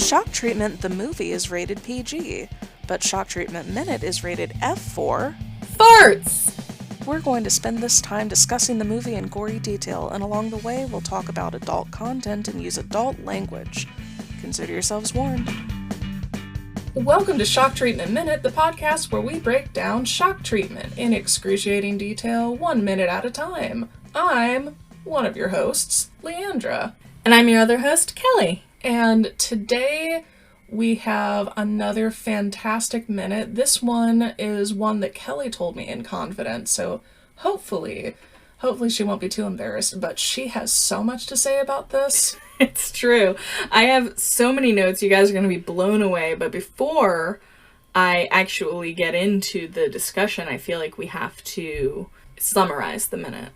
Shock Treatment the movie is rated PG, but Shock Treatment Minute is rated F for farts! We're going to spend this time discussing the movie in gory detail, and along the way we'll talk about adult content and use adult language. Consider yourselves warned. Welcome to Shock Treatment Minute, the podcast where we break down shock treatment in excruciating detail 1 minute at a time. I'm one of your hosts, Leandra. And I'm your other host, Kelly. And today we have another fantastic minute. This one is one that Kelly told me in confidence, so hopefully she won't be too embarrassed, but she has so much to say about this. It's true. I have so many notes, you guys are going to be blown away, but before I actually get into the discussion, I feel like we have to summarize the minute.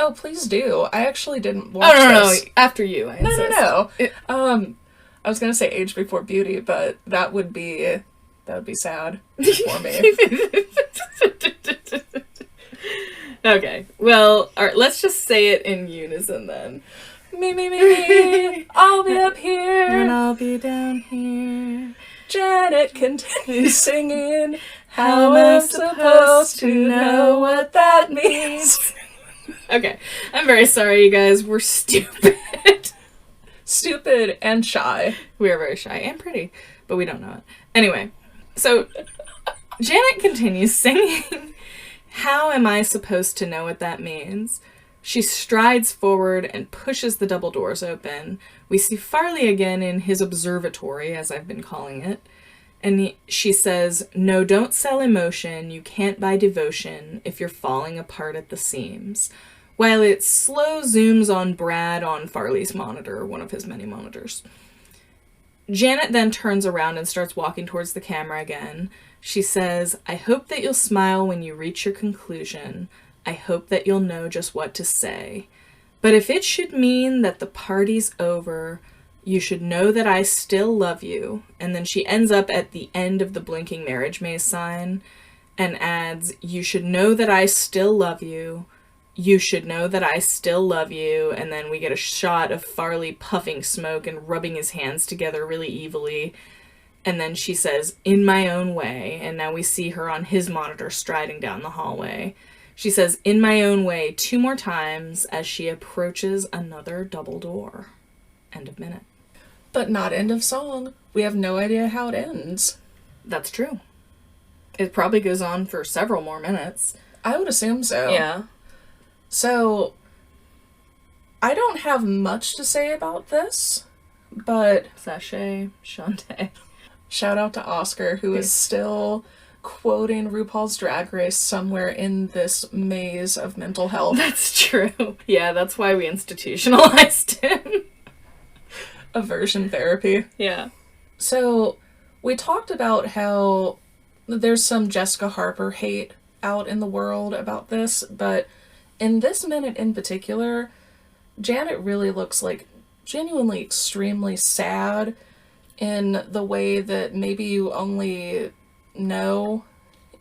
Oh, please do. I actually didn't watch this. No. After you, I insist. No. I was going to say Age Before Beauty, but that would be sad for me. Okay. Well, all right, let's just say it in unison then. Me. I'll be up here. And I'll be down here. Janet continues singing. How am I supposed to know what that means? Okay. I'm very sorry, you guys. We're stupid. Stupid and shy. We are very shy and pretty, but we don't know it. Anyway, so Janet continues singing, how am I supposed to know what that means? She strides forward and pushes the double doors open. We see Farley again in his observatory, as I've been calling it. And she says, no, don't sell emotion. You can't buy devotion if you're falling apart at the seams. While it slow zooms on Brad on Farley's monitor, one of his many monitors. Janet then turns around and starts walking towards the camera again. She says, I hope that you'll smile when you reach your conclusion. I hope that you'll know just what to say. But if it should mean that the party's over, you should know that I still love you. And then she ends up at the end of the blinking marriage maze sign and adds, you should know that I still love you. You should know that I still love you. And then we get a shot of Farley puffing smoke and rubbing his hands together really evilly. And then she says, in my own way. And now we see her on his monitor striding down the hallway. She says, in my own way 2 more times as she approaches another double door. End of minute. But not end of song. We have no idea how it ends. That's true. It probably goes on for several more minutes. I would assume so. Yeah. So, I don't have much to say about this, but... Sachet, Shantae. Shout out to Oscar, who is still quoting RuPaul's Drag Race somewhere in this maze of mental health. That's true. Yeah, that's why we institutionalized him. Aversion therapy. Yeah. So, we talked about how there's some Jessica Harper hate out in the world about this, but in this minute in particular, Janet really looks like genuinely extremely sad in the way that maybe you only know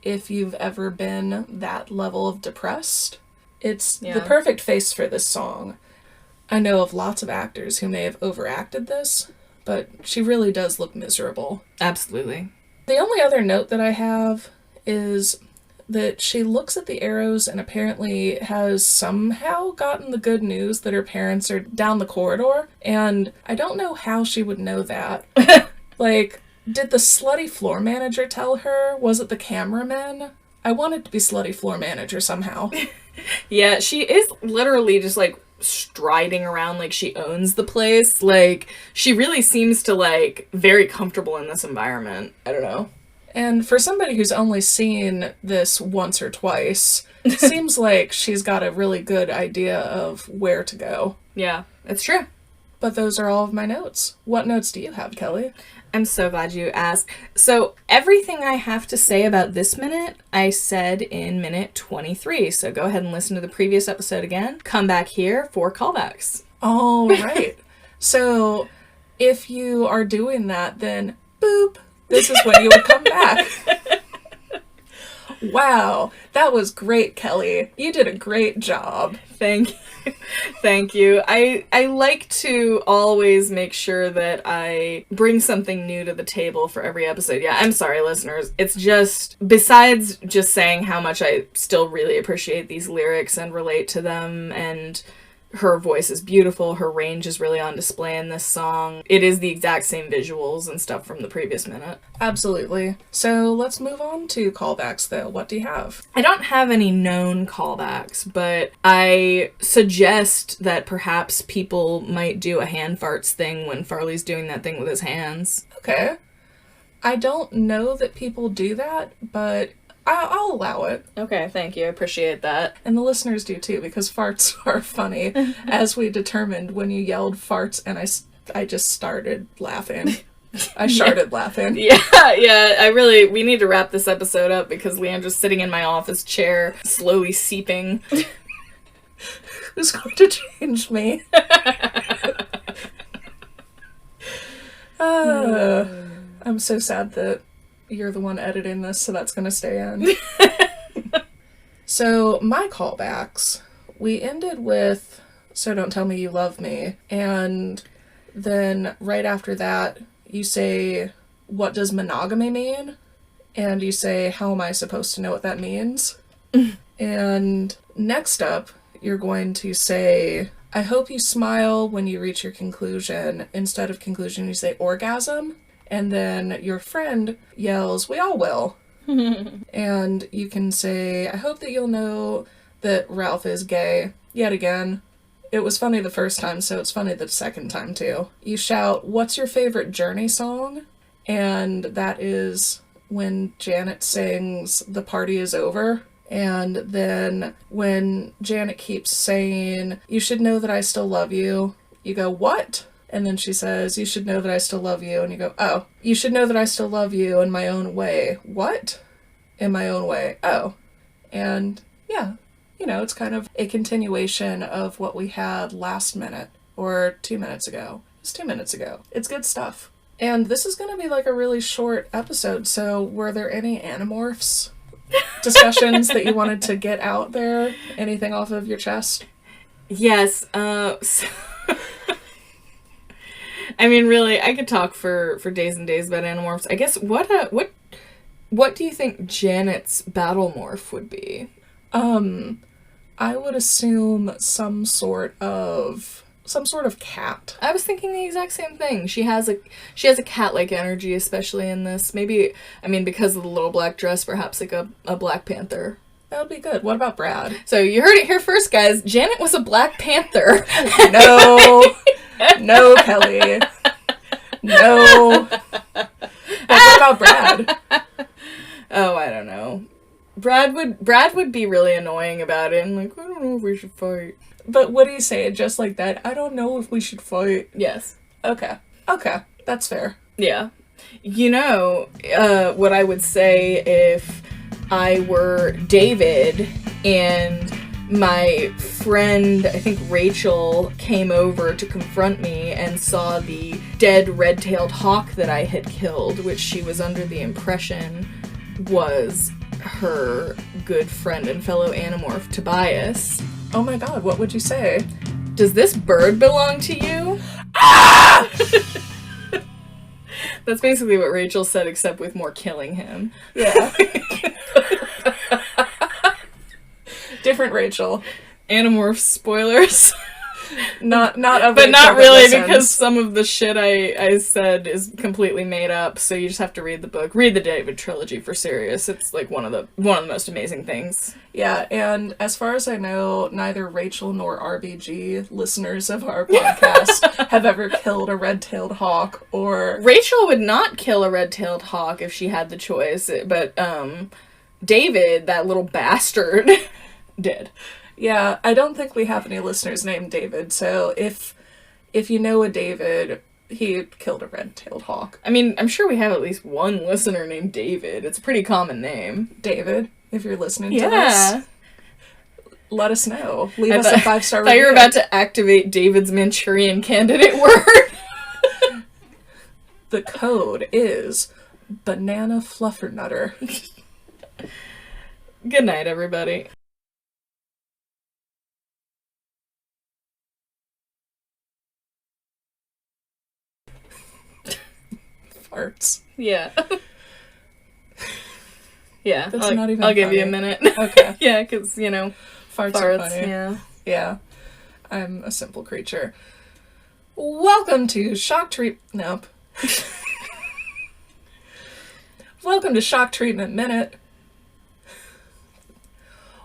if you've ever been that level of depressed. It's the perfect face for this song. I know of lots of actors who may have overacted this, but she really does look miserable. Absolutely. The only other note that I have is that she looks at the arrows and apparently has somehow gotten the good news that her parents are down the corridor, and I don't know how she would know that. Like, did the slutty floor manager tell her? Was it the cameraman? I wanted to be slutty floor manager somehow. Yeah, she is literally just, like, striding around like she owns the place. Like, she really seems to, like, very comfortable in this environment. I don't know. And for somebody who's only seen this once or twice, it seems like she's got a really good idea of where to go. Yeah, it's true. But those are all of my notes. What notes do you have, Kelly? I'm so glad you asked. So everything I have to say about this minute, I said in minute 23. So go ahead and listen to the previous episode again. Come back here for callbacks. All right. So if you are doing that, then boop. This is when you would come back. Wow, that was great, Kelly. You did a great job. Thank you. Thank you. I like to always make sure that I bring something new to the table for every episode. Yeah, I'm sorry, listeners. It's just, besides just saying how much I still really appreciate these lyrics and relate to them, and her voice is beautiful, her range is really on display in this song. It is the exact same visuals and stuff from the previous minute. Absolutely. So let's move on to callbacks, though. What do you have? I don't have any known callbacks, but I suggest that perhaps people might do a hand farts thing when Farley's doing that thing with his hands. Okay. I don't know that people do that, but I'll allow it. Okay, thank you. I appreciate that. And the listeners do too, because farts are funny, as we determined when you yelled farts and I just started laughing. I started laughing. Yeah, we need to wrap this episode up because Leandra's sitting in my office chair, slowly seeping. Who's going to change me? I'm so sad that you're the one editing this, so that's going to stay in. So, my callbacks, we ended with So Don't Tell Me You Love Me, and then right after that, you say, what does monogamy mean? And you say, how am I supposed to know what that means? And next up, you're going to say, I hope you smile when you reach your conclusion. Instead of conclusion, you say orgasm. And then your friend yells, we all will. And you can say, I hope that you'll know that Ralph is gay. Yet again. It was funny the first time, so it's funny the second time too. You shout, what's your favorite Journey song? And that is when Janet sings The Party Is Over. And then when Janet keeps saying, you should know that I still love you, you go, what? And then she says, you should know that I still love you. And you go, oh, you should know that I still love you in my own way. What? In my own way. Oh. And yeah, it's kind of a continuation of what we had last minute or 2 minutes ago. It's 2 minutes ago. It's good stuff. And this is going to be like a really short episode. So were there any Animorphs discussions that you wanted to get out there? Anything off of your chest? Yes. I mean, really, I could talk for days and days about Animorphs. I guess, what do you think Janet's battle morph would be? I would assume some sort of cat. I was thinking the exact same thing. She has a cat-like energy, especially in this. Maybe, I mean, because of the little black dress, perhaps like a Black Panther. That would be good. What about Brad? So you heard it here first, guys. Janet was a Black Panther. No, Kelly. No. But what about Brad? Oh, I don't know. Brad would be really annoying about it and like, I don't know if we should fight. But what do you say? Just like that? I don't know if we should fight. Yes. Okay. That's fair. Yeah. What I would say if I were David and my friend, I think Rachel, came over to confront me and saw the dead red-tailed hawk that I had killed, which she was under the impression was her good friend and fellow Animorph, Tobias. Oh my god, what would you say? Does this bird belong to you? Ah! That's basically what Rachel said, except with more killing him. Yeah. Different Rachel. Animorph spoilers. Not but not really, because some of the shit I said is completely made up, so you just have to read the book. Read the David trilogy for serious. It's like one of the most amazing things. Yeah, and as far as I know, neither Rachel nor RBG listeners of our podcast have ever killed a red-tailed hawk or... Rachel would not kill a red-tailed hawk if she had the choice, but David, that little bastard, did. Yeah, I don't think we have any listeners named David, so if you know a David, he killed a red-tailed hawk. I mean, I'm sure we have at least one listener named David. It's a pretty common name. David, if you're listening to this, let us know. Leave us a 5-star review. I thought you were about to activate David's Manchurian Candidate word. The code is Banana Fluffernutter. Good night, everybody. Farts. Yeah. Yeah. That's not even I'll give you a funny. minute. Okay. Yeah, because, you know, Farts are farts. funny. Yeah. Yeah. I'm a simple creature. Welcome to Shock Treat... Nope. Welcome to Shock Treatment Minute.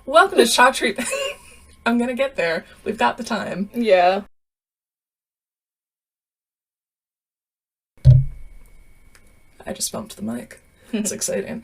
Welcome to Shock Treatment... I'm gonna get there. We've got the time. Yeah. I just bumped the mic. It's exciting.